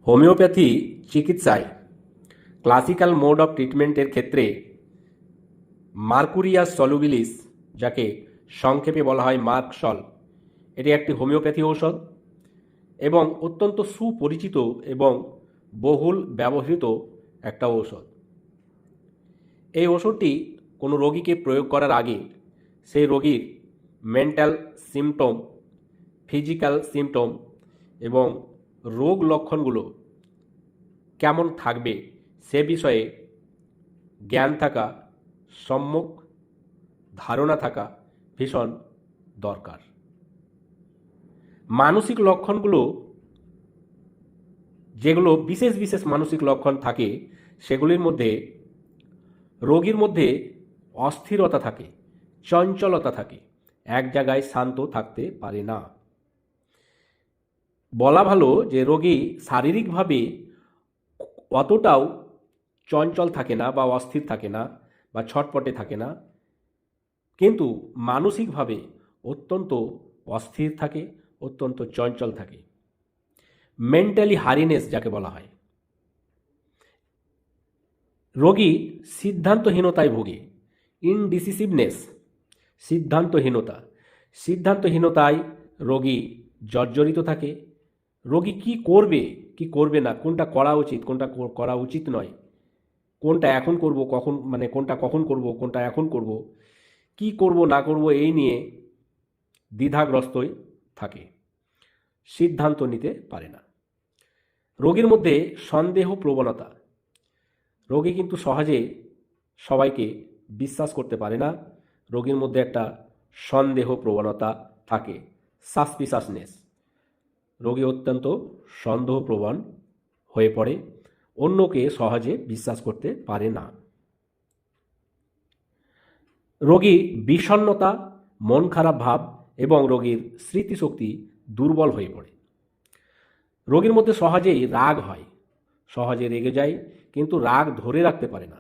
Homeopathy চিকিৎসায় classical mode of ট্রিটমেন্টের ক্ষেত্রে মার্কুরিয়াস সলুবিলিস, যাকে সংক্ষেপে বলা হয় মার্কসল, এটি একটি হোমিওপ্যাথি ঔষধ এবং অত্যন্ত সুপরিচিত এবং বহুল ব্যবহৃত একটা ঔষধ। এই ওষুধটি কোনো রোগীকে প্রয়োগ করার আগে সেই রোগীর মেন্টাল সিমটম, ফিজিক্যাল সিমটম এবং রোগ লক্ষণগুলো কেমন থাকবে সে বিষয়ে জ্ঞান থাকা, সম্যক ধারণা থাকা ভীষণ দরকার। মানসিক লক্ষণগুলো, যেগুলো বিশেষ বিশেষ মানসিক লক্ষণ থাকে, সেগুলির মধ্যে রোগীর মধ্যে অস্থিরতা থাকে, চঞ্চলতা থাকে, এক জায়গায় শান্ত থাকতে পারে না। বলা ভালো যে রোগী শারীরিকভাবে অতটাও চঞ্চল থাকে না বা অস্থির থাকে না বা ছটপটে থাকে না, কিন্তু মানসিকভাবে অত্যন্ত অস্থির থাকে, অত্যন্ত চঞ্চল থাকে। মেন্টালি হারিনেস যাকে বলা হয়। রোগী সিদ্ধান্তহীনতায় ভোগে, ইনডিসিসিভনেস, সিদ্ধান্তহীনতায় রোগী জর্জরিত থাকে। রোগী কি করবে কি করবে না, কোনটা করা উচিত কোনটা করা উচিত নয়, কোনটা এখন করব কখন, কোনটা কখন করব কোনটা এখন করব, কি করব না করব, এই নিয়ে দ্বিধাগ্রস্তই থাকে, সিদ্ধান্ত নিতে পারে না। রোগীর মধ্যে সন্দেহ প্রবণতা, রোগী কিন্তু সহজে সবাইকে বিশ্বাস করতে পারে না। রোগীর মধ্যে একটা সন্দেহ প্রবণতা থাকে, সাসপিসাসনেস। রোগী অত্যন্ত সন্দেহপ্রবণ হয়ে পড়ে, অন্যকে সহজে বিশ্বাস করতে পারে না। রোগী বিষণ্ণতা, মন খারাপ ভাব এবং রোগীর স্মৃতিশক্তি দুর্বল হয়ে পড়ে। রোগীর মধ্যে সহজেই রাগ হয়, সহজে রেগে যায় কিন্তু রাগ ধরে রাখতে পারে না।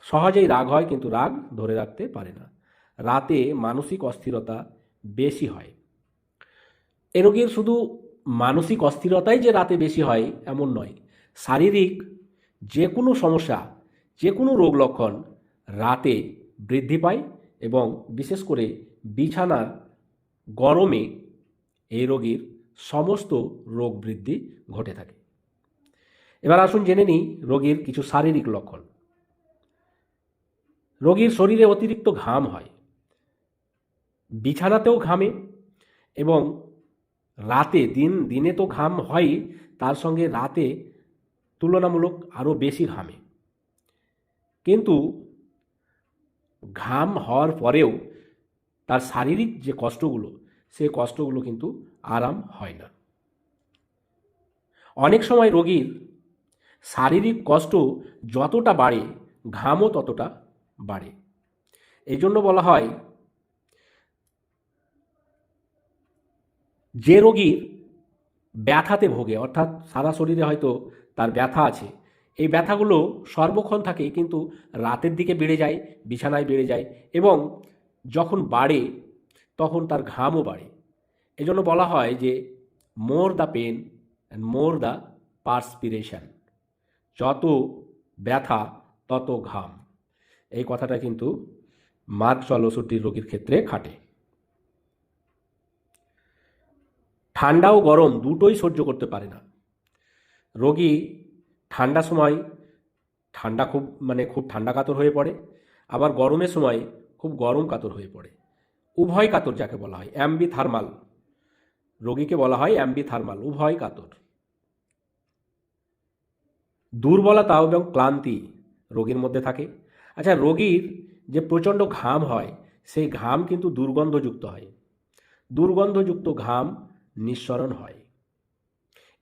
সহজেই রাগ হয় কিন্তু রাগ ধরে রাখতে পারে না। রাতে মানসিক অস্থিরতা বেশি হয়। এ রোগীর শুধু মানসিক অস্থিরতাই যে রাতে বেশি হয় এমন নয়, শারীরিক যে কোনো সমস্যা, যে কোনো রোগ লক্ষণ রাতে বৃদ্ধি পায় এবং বিশেষ করে বিছানার গরমে এই রোগীর সমস্ত রোগ বৃদ্ধি ঘটে থাকে। এবার আসুন জেনে নিই রোগীর কিছু শারীরিক লক্ষণ। রোগীর শরীরে অতিরিক্ত ঘাম হয়, বিছানাতেও ঘামে এবং রাতে, দিনে তো ঘাম হয়, তার সঙ্গে রাতে তুলনামূলক আরও বেশি ঘামে। কিন্তু ঘাম হওয়ার পরেও তার শারীরিক যে কষ্টগুলো, সেই কষ্টগুলো কিন্তু আরাম হয় না। অনেক সময় রোগীর শারীরিক কষ্ট যতটা বাড়ে, ঘামও ততটা বাড়ে। এই জন্য বলা হয় যে রোগীর ব্যথাতে ভোগে, অর্থাৎ সারা শরীরে হয়তো তার ব্যথা আছে, এই ব্যথাগুলো সর্বক্ষণ থাকে কিন্তু রাতের দিকে বেড়ে যায়, বিছানায় বেড়ে যায় এবং যখন বাড়ে তখন তার ঘামও বাড়ে। এজন্য বলা হয় যে more the pain and more the perspiration, যত ব্যথা তত ঘাম। এই কথাটা কিন্তু মার্কসল ওষুধটির রোগীর ক্ষেত্রে খাটে। ঠান্ডা ও গরম দুটোই সহ্য করতে পারে না। রোগী ঠান্ডার সময় খুব ঠান্ডা কাতর হয়ে পড়ে, আবার গরমের সময় খুব গরম কাতর হয়ে পড়ে। উভয় কাতর যাকে বলা হয়, অ্যাম্বিথার্মাল, রোগীকে বলা হয় অ্যাম্বিথার্মাল, উভয় কাতর। দুর্বলতা এবং ক্লান্তি রোগীর মধ্যে থাকে। আচ্ছা, রোগীর যে প্রচণ্ড ঘাম হয়, সেই ঘাম কিন্তু দুর্গন্ধযুক্ত হয়, দুর্গন্ধযুক্ত ঘাম নিঃসরণ হয়।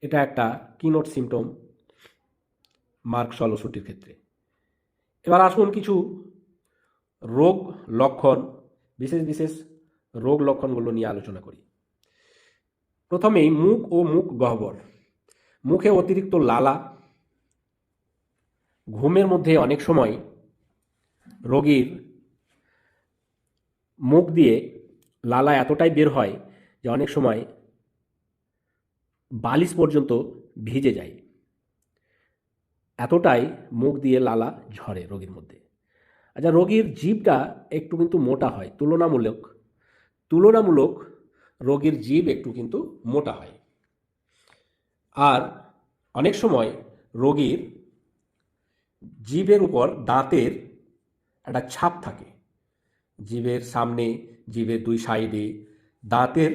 এটা একটা কিনোট সিমটম মার্কসল ওষুধটির ক্ষেত্রে। এবার আসুন কিছু রোগ লক্ষণ, বিশেষ বিশেষ রোগ লক্ষণগুলো নিয়ে আলোচনা করি। প্রথমেই মুখ ও মুখ গহ্বর। মুখে অতিরিক্ত লালা, ঘুমের মধ্যে অনেক সময় রোগীর মুখ দিয়ে লালা এতটাই বের হয় যে অনেক সময় বালিশ পর্যন্ত ভিজে যায়, এতটাই মুখ দিয়ে লালা ঝরে রোগীর মধ্যে। আচ্ছা, রোগীর জিভটা একটু কিন্তু মোটা হয়, তুলনামূলক তুলনামূলক রোগীর জিভ একটু কিন্তু মোটা হয়। আর অনেক সময় রোগীর জিভের উপর দাঁতের একটা ছাপ থাকে, জিভের সামনে, জিভের দুই সাইডে দাঁতের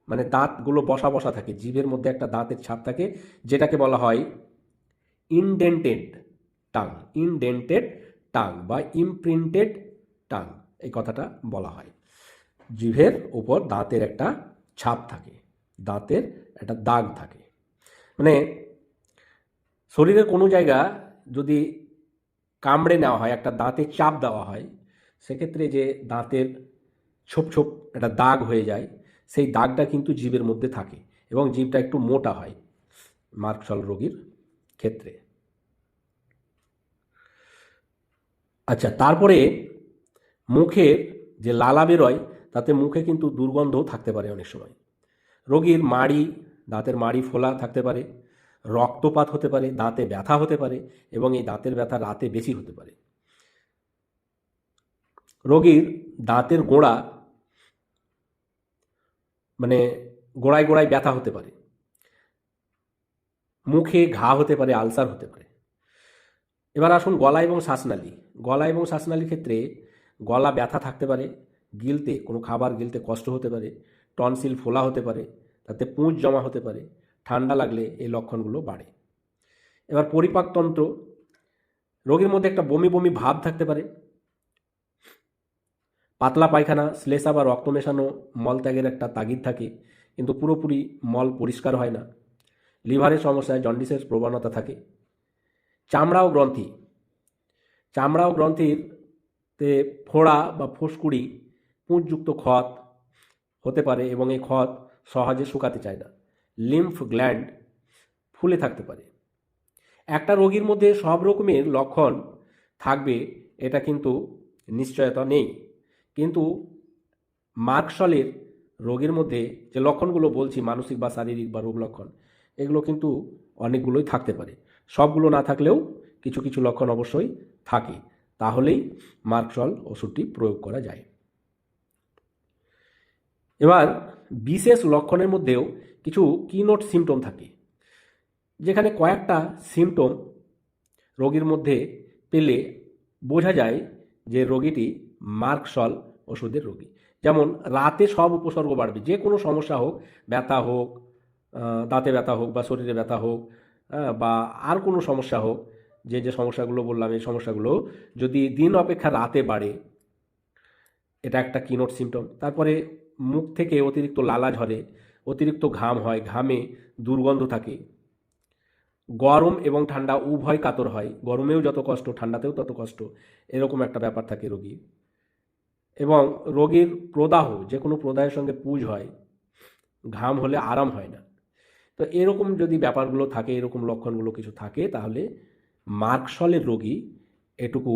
মানে দাঁতগুলো বসা বসা থাকে, জিভের মধ্যে একটা দাঁতের ছাপ থাকে, যেটাকে বলা হয় ইনডেন্টেড টাং, ইনডেন্টেড টাং বা ইমপ্রিন্টেড টাং, এই কথাটা বলা হয়। জিভের উপর দাঁতের একটা ছাপ থাকে, দাঁতের একটা দাগ থাকে। মানে শরীরের কোনো জায়গা যদি কামড়ে নেওয়া হয়, একটা দাঁতে চাপ দেওয়া হয়, সেক্ষেত্রে যে দাঁতের ছোপ ছোপ একটা দাগ হয়ে যায়, সেই দাগটা কিন্তু জিভের মধ্যে থাকে এবং জিভটা একটু মোটা হয় মার্কশল রোগীর ক্ষেত্রে। আচ্ছা, তারপরে মুখের যে লালা বেরোয় তাতে মুখে কিন্তু দুর্গন্ধও থাকতে পারে অনেক সময়। রোগীর মাড়ি, দাঁতের মাড়ি ফোলা থাকতে পারে, রক্তপাত হতে পারে, দাঁতে ব্যথা হতে পারে এবং এই দাঁতের ব্যথা রাতে বেশি হতে পারে। রোগীর দাঁতের গোড়া মানে গোড়ায় গোড়ায় ব্যথা হতে পারে, মুখে ঘা হতে পারে, আলসার হতে পারে। এবার আসুন গলা এবং শ্বাসনালী। গলা এবং শ্বাসনালীর ক্ষেত্রে গলা ব্যথা থাকতে পারে, গিলতে কোনো খাবার গিলতে কষ্ট হতে পারে, টনসিল ফোলা হতে পারে, তাতে পুঁজ জমা হতে পারে, ঠান্ডা লাগলে এই লক্ষণগুলো বাড়ে। এবার পরিপাকতন্ত্র, রোগীর মধ্যে একটা বমি বমি ভাব থাকতে পারে, পাতলা পায়খানা, শ্লেষা বা রক্ত মেশানো মলত্যাগের একটা তাগিদ থাকে, কিন্তু পুরোপুরি মল পরিষ্কার হয় না। লিভারের সমস্যায় জন্ডিসের প্রবণতা থাকে। চামড়া ও গ্রন্থি, চামড়া ও গ্রন্থিতে ফোড়া বা ফুসকুড়ি, পুঁজযুক্ত ক্ষত হতে পারে এবং এই ক্ষত সহজে শুকাতে চায় না। লিম্ফ গ্ল্যান্ড ফুলে থাকতে পারে। একটা রোগীর মধ্যে সব রকমের লক্ষণ থাকবে এটা কিন্তু নিশ্চয়তা নেই, কিন্তু মার্কশলের রোগের মধ্যে যে লক্ষণগুলো বলছি, মানসিক বা শারীরিক বা রোগ লক্ষণ, এগুলো কিন্তু অনেকগুলোই থাকতে পারে। সবগুলো না থাকলেও কিছু কিছু লক্ষণ অবশ্যই থাকে, তাহলেই মার্কশল ওষুধটি প্রয়োগ করা যায়। এবার বিশেষ লক্ষণের মধ্যেও কিছু কিনোট সিমটম থাকে, যেখানে কয়েকটা সিমটম রোগীর মধ্যে পেলে বোঝা যায় যে রোগীটি মার্কশল ওষুধের রোগী। যেমন রাতে সব উপসর্গ বাড়বে, যে কোনো সমস্যা হোক, ব্যথা হোক, দাঁতে ব্যথা হোক বা শরীরে ব্যথা হোক, বা আর কোনো সমস্যা হোক, যে যে সমস্যাগুলো বললাম এই সমস্যাগুলো যদি দিন অপেক্ষা রাতে বাড়ে, এটা একটা কিনোট সিমটম। তারপরে মুখ থেকে অতিরিক্ত লালা ঝরে, অতিরিক্ত ঘাম হয়, ঘামে দুর্গন্ধ থাকে, গরম এবং ঠান্ডা উভয় কাতর হয়, গরমেও যত কষ্ট ঠান্ডাতেও তত কষ্ট, এরকম একটা ব্যাপার থাকে রোগীর। এবং রোগীর প্রদাহ, যে কোনো প্রদাহের সঙ্গে পুঁজ হয়, ঘাম হলে আরাম হয় না। তো এরকম যদি ব্যাপারগুলো থাকে, এরকম লক্ষণগুলো কিছু থাকে, তাহলে মার্কশলের রোগী, এটুকু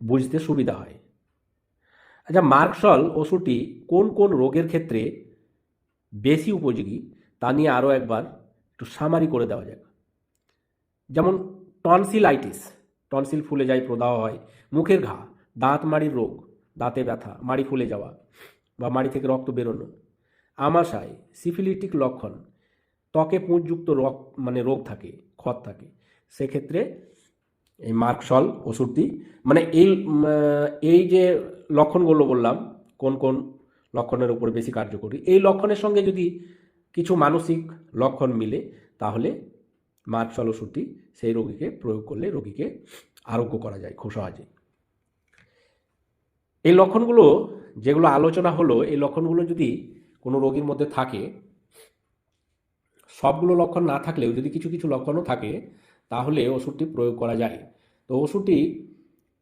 বুঝতে সুবিধা হয়। আচ্ছা, মার্কশল ওষুধটি কোন কোন রোগের ক্ষেত্রে বেশি উপযোগী তা নিয়ে আরও একবার একটু সামারি করে দেওয়া যাক। যেমন টনসিলাইটিস, টনসিল ফুলে যায়, প্রদাহ হয়, মুখের ঘা, দাঁত মাড়ির রোগ, দাঁতে ব্যথা, মাড়ি ফুলে যাওয়া বা মাড়ি থেকে রক্ত বেরোনো, আমাশয়, সিফিলিটিক লক্ষণ, ত্বকে পুঁজযুক্ত রোগ থাকে, ক্ষত থাকে, সেক্ষেত্রে এই মার্কশল ওষুধটি মানে এই যে লক্ষণগুলো বললাম, কোন কোন লক্ষণের উপর বেশি কার্যকরী, এই লক্ষণের সঙ্গে যদি কিছু মানসিক লক্ষণ মিলে, তাহলে মার্কশল ওষুধটি সেই রোগীকে প্রয়োগ করলে রোগীকে আরোগ্য করা যায় খুব সহজে। এই লক্ষণগুলো যেগুলো আলোচনা হলো, এই লক্ষণগুলো যদি কোনো রোগীর মধ্যে থাকে, সবগুলো লক্ষণ না থাকলেও যদি কিছু কিছু লক্ষণও থাকে, তাহলে ওষুধটি প্রয়োগ করা যায়। তো ওষুধটি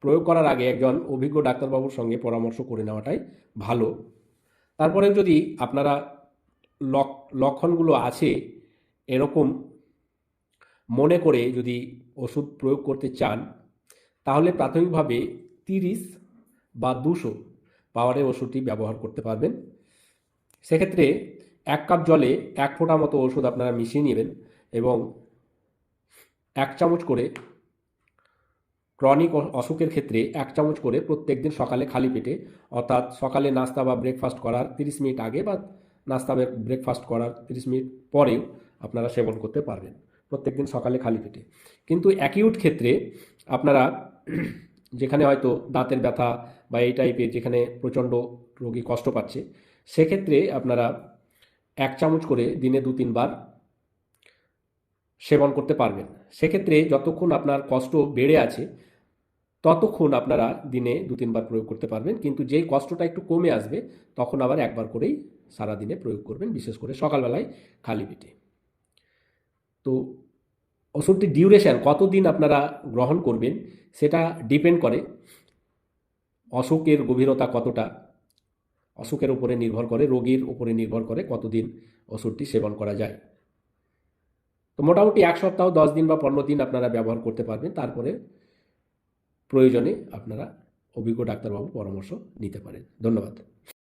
প্রয়োগ করার আগে একজন অভিজ্ঞ ডাক্তারবাবুর সঙ্গে পরামর্শ করে নেওয়াটাই ভালো। তারপরে যদি আপনারা লক্ষণগুলো আছে এরকম মনে করে যদি ওষুধ প্রয়োগ করতে চান, তাহলে প্রাথমিকভাবে 30 বা 200 পাওয়ারের ওষুধটি ব্যবহার করতে পারবেন। সেক্ষেত্রে 1 কাপ জলে 1 ফোঁটা মতো ওষুধ আপনারা মিশিয়ে নেবেন এবং 1 চামচ করে ক্রনিক অসুখের ক্ষেত্রে 1 চামচ করে প্রত্যেক দিন সকালে খালি পেটে, অর্থাৎ সকালে নাস্তা বা ব্রেকফাস্ট করার 30 মিনিট আগে বা নাস্তা ব্রেকফাস্ট করার 30 মিনিট পরেও আপনারা সেবন করতে পারবেন, প্রত্যেক দিন সকালে খালি পেটে। কিন্তু অ্যাকিউট ক্ষেত্রে আপনারা যেখানে হয়তো দাঁতের ব্যথা বা এই টাইপের যেখানে প্রচণ্ড রোগী কষ্ট পাচ্ছে, সেক্ষেত্রে আপনারা 1 চামচ করে দিনে 2-3 বার সেবন করতে পারবেন। সেক্ষেত্রে যতক্ষণ আপনার কষ্ট বেড়ে আছে ততক্ষণ আপনারা দিনে 2-3 বার প্রয়োগ করতে পারবেন, কিন্তু যেই কষ্টটা একটু কমে আসবে তখন আবার 1 বার করেই সারাদিনে প্রয়োগ করবেন, বিশেষ করে সকালবেলায় খালি পেটে। তো ওষুধটির ডিউরেশন কতদিন আপনারা গ্রহণ করবেন সেটা ডিপেন্ড করে অসুখের গভীরতা কতটা, অসুখের উপরে নির্ভর করে, রোগীর উপরে নির্ভর করে কতদিন ওষুধটি সেবন করা যায়। তো মোটামুটি 1 সপ্তাহ, 10 দিন বা 15 দিন আপনারা ব্যবহার করতে পারবেন, তারপরে প্রয়োজনে আপনারা অভিজ্ঞ ডাক্তারবাবুর পরামর্শ নিতে পারেন। ধন্যবাদ।